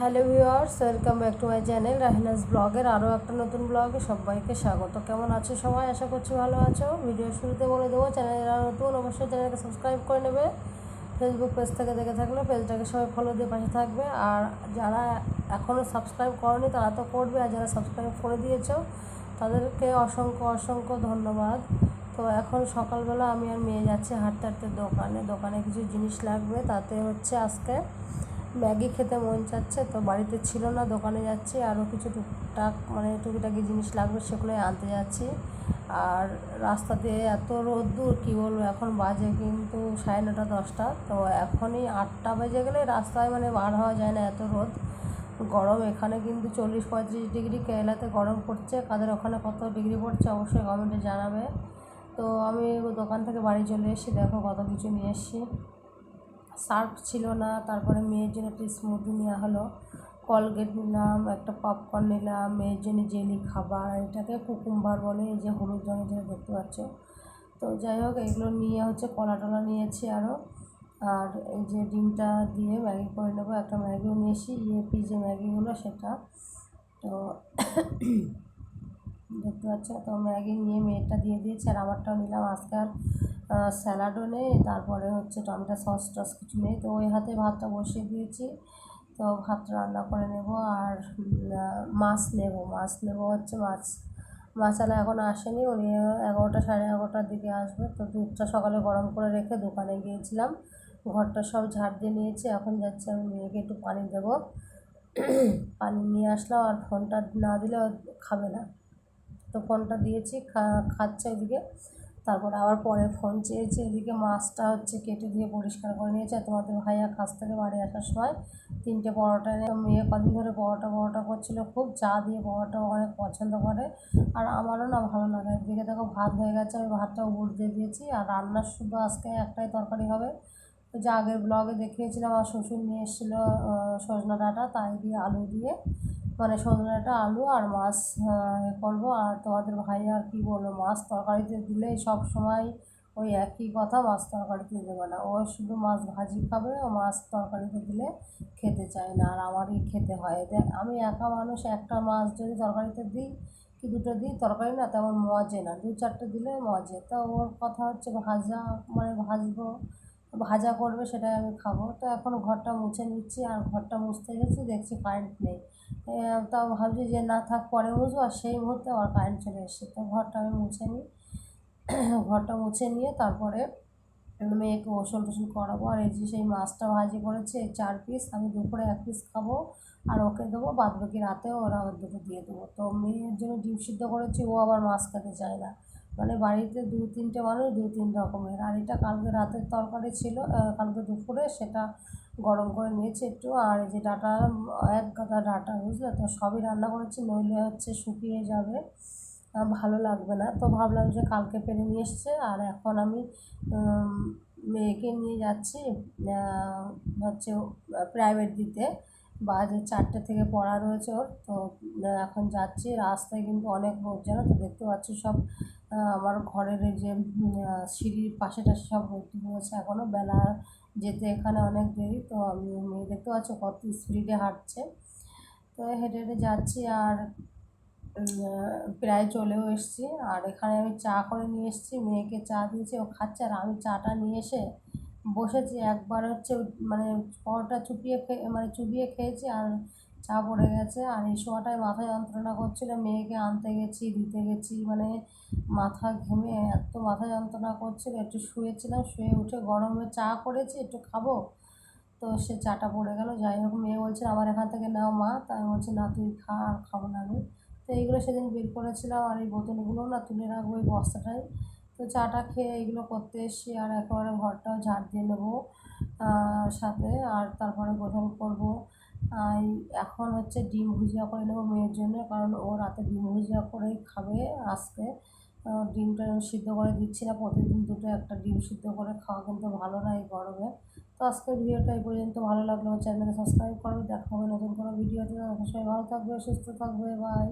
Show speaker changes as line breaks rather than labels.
Hello viewers, welcome back to my channel রাহিনাস ব্লগের আরও একটা নতুন ব্লগে সবাইকে স্বাগত। কেমন আছো সবাই? আশা করছি ভালো আছো। ভিডিও শুরুতে বলে দেবো, চ্যানেল যারা নতুন অবশ্যই চ্যানেলকে সাবস্ক্রাইব করে নেবে। ফেসবুক পেজ থেকে দেখে থাকলে পেজটাকে সবাই ফলো দিয়ে পাশে থাকবে। আর যারা এখনও সাবস্ক্রাইব করনি তারা তো করবে, আর যারা সাবস্ক্রাইব করে দিয়েছো তাদেরকে অসংখ্য অসংখ্য ধন্যবাদ। তো এখন সকালবেলা আমি আর মেয়ে যাচ্ছি হাঁটতে হাঁটতে দোকানে কিছু জিনিস লাগবে। তাতে হচ্ছে আজকে ম্যাগি খেতে মন চাচ্ছে, তো বাড়িতে ছিল না, দোকানে যাচ্ছি। আরও কিছু টুকিটাকি জিনিস লাগবে, সেগুলোই আনতে যাচ্ছি। আর রাস্তা দিয়ে এত রোদ্দুর কী বলবো, এখন বাজে কিন্তু 9:30 10টা। তো এখনই 8টা বেজে গেলে রাস্তায় বার হওয়া যায় না, এত রোদ গরম। এখানে কিন্তু 40-35 ডিগ্রি, কেরালাতে গরম পড়ছে। কাদের ওখানে কত ডিগ্রি পড়ছে অবশ্যই কমেন্টে জানাবে। তো আমি দোকান থেকে বাড়ি চলে এসেছি, দেখো কত কিছু নিয়ে এসেছি। সার্ফ ছিল না, তারপরে মেয়ের জন্য একটা স্মুদি নেওয়া হলো, কলগেট নিলাম, একটা পপকর্ন নিলাম, মেয়ের জন্য জেলি খাবার, এটাকে কুকুম্বার বলে, এই যে হলুদ রঙের যেটা দেখতে পাচ্ছ। তো যাই হোক, এগুলো নিয়ে হচ্ছে কলা টলা নিয়েছি আরও। আর এই যে ডিমটা দিয়ে ম্যাগি করে নেবো, একটা ম্যাগিও নিয়েছি, যে ম্যাগিগুলো সেটা। তো দেখতে পাচ্ছ, তো ম্যাগি নিয়ে মেয়েরটা দিয়ে দিয়েছি, আর আমারটাও নিলাম। আজকে আর স্যালাডও নেই, তারপরে হচ্ছে টমেটো সস টস কিছু নেই। তো ওই হাতে ভাতটা বসিয়ে দিয়েছি, তো ভাতটা রান্না করে নেব। আর মাছ নেব হচ্ছে মাছালা এখন আসেনি, উনি 11টা 11:30টার দিকে আসবে। তো দুধটা সকালে গরম করে রেখে দোকানে গিয়েছিলাম, ঘরটা সব ঝাড় দিয়ে নিয়েছি। এখন যাচ্ছি আমি মেয়েকে একটু পানি দেবো। পানি নিয়ে আসলাম, আর ফোনটা না দিলে খাবে না। তো ফোনটা দিয়েছি, খাচ্ছে ওইদিকে। তারপরে আবার পরে ফোন চেয়েছে, এদিকে মাছটা হচ্ছে কেটে দিয়ে পরিষ্কার করে নিয়েছে। তোমাদের ভাইয়া কাছ থেকে বাড়ি আসার সময় 3টে পরোটা এনে, মেয়ে কদিন ধরে পরোটা করছিলো খুব, চা দিয়ে পরোটা অনেক পছন্দ করে, আর আমারও না ভালো লাগে। এদিকে দেখো ভাত হয়ে গেছে, আমি ভাতটাও উপর দিয়ে দিয়েছি। আর রান্নার শুধু আজকে একটাই তরকারি হবে, ওই যে আগের ব্লগে দেখিয়েছিলাম, আমার শ্বশুর নিয়ে এসেছিলো সজনা ডাঁটা, তাই দিয়ে আলু দিয়ে, সজনে ডাঁটা আলু আর মাছ করবো। আর তোমাদের ভাই আর কি বলবো, মাছ তরকারিতে দিলেই সব সময় ওই একই কথা, মাছ তরকারিতে দেবে না, ও শুধু মাছ ভাজি খাবে, ও মাছ তরকারিতে দিলে খেতে চায় না, আর আমারই খেতে হয়। আমি একা মানুষ, একটা মাছ যদি তরকারিতে দিই কি দুটো দিই, তরকারি না তেমন মজে না, 2-4টে দিলে মজে। তো ওর কথা হচ্ছে ভাজবো, ভাজা করবে, সেটাই আমি খাবো। তো এখন ঘরটা মুছে নিচ্ছি, আর ঘরটা মুছতে গেছি দেখছি কারেন্ট নেই। তাও ভাবছি যে না থাক, পরে মুছবো, আর সেই মুহূর্তে আমার কারেন্ট চলে এসেছে। তো ঘরটা আমি মুছে নিই, ঘরটা মুছে নিয়ে তারপরে মেয়েকে গোসল টোসল করাবো। আর এই যে সেই মাছটা ভাজি করেছে, 4 পিস, আমি দুপুরে 1 পিস খাবো, আর ওকে দেবো, বাদ বাকি রাতেও ওরা আমার দুটো দিয়ে দেবো। তো মেয়ের জন্য ডিম সিদ্ধ করেছি, ও আবার মাছ খেতে চায় না। বাড়িতে 2-3টে মানুষ 2-3 রকমের। আর এটা কালকে রাতের তরকারি ছিল, কালকে দুপুরে, সেটা গরম করে নিয়েছি একটু। আর এই যে ডাঁটা, এক গাদা ডাঁটা, বুঝলে তো, সবই রান্না করেছি, নইলে হচ্ছে শুকিয়ে যাবে, ভালো লাগবে না। তো ভাবলাম যে কালকে পেরে নিয়ে এসছে। আর এখন আমি মেয়েকে নিয়ে যাচ্ছি হচ্ছে প্রাইভেট দিতে, বাজে 4টে থেকে পড়া রয়েছে ওর। তো এখন যাচ্ছি, রাস্তায় কিন্তু অনেক রোদ, জানো তো, দেখতে পাচ্ছি সব আমার ঘরের এই যে সিঁড়ির পাশে টাশে সব রোদ রয়েছে, এখনও বেলা যেতে এখানে অনেক দেরি। তো আমি মেয়ে দেখতে পাচ্ছি কত স্পিডে হাঁটছে। তো হেঁটে হেঁটে যাচ্ছি, আর প্রায় চলেও এসেছি। আর এখানে আমি চা করে নিয়ে এসেছি, মেয়েকে চা দিয়েছি, ও খাচ্ছে। আর আমি চাটা নিয়ে এসে বসেছি, একবার হচ্ছে পরোটা চুবিয়ে খেয়েছি, আর চা পড়ে গেছে। আর এই সময়টায় মাথা যন্ত্রণা করছিল, মেয়েকে আনতে গেছি, দিতে গেছি, মাথা ঘেমে এত মাথা যন্ত্রণা করছিল। একটু শুয়েছিলাম, শুয়ে উঠে গরমে চা করেছি, একটু খাবো, তো সে চাটা পড়ে গেল। যাই হোক, মেয়ে বলছে আমার এখান থেকে নাও মা, তাই আমি বলছি না তুই খা, আর খাবো না আমি। তো এইগুলো সেদিন বের করেছিলাম, আর এই বোতলগুলো না তুলে রাখবো এই বস্তাটাই। তো চাটা খেয়ে এইগুলো করতে এসেছি, আর একেবারে ঘরটাও ঝাড় দিয়ে নেবো সাথে। আর তারপরে গোসল করবো। এখন হচ্ছে ডিম ভুজিয়া করে নেবো মেয়ের জন্য, কারণ ও রাতে ডিম ভুজিয়া করেই খাবে আজকে। ডিমটা সিদ্ধ করে দিচ্ছি না, প্রতিদিন দুটো একটা ডিম সিদ্ধ করে খাওয়া কিন্তু ভালো না এই গরমে। তো আজকের ভিডিওটা এই পর্যন্ত, ভালো লাগলে আমার চ্যানেলকে সাবস্ক্রাইব করবে। দেখা হবে নতুন কোনো ভিডিওতে। সবাই ভালো থাকবে, সুস্থ থাকবে, বাই।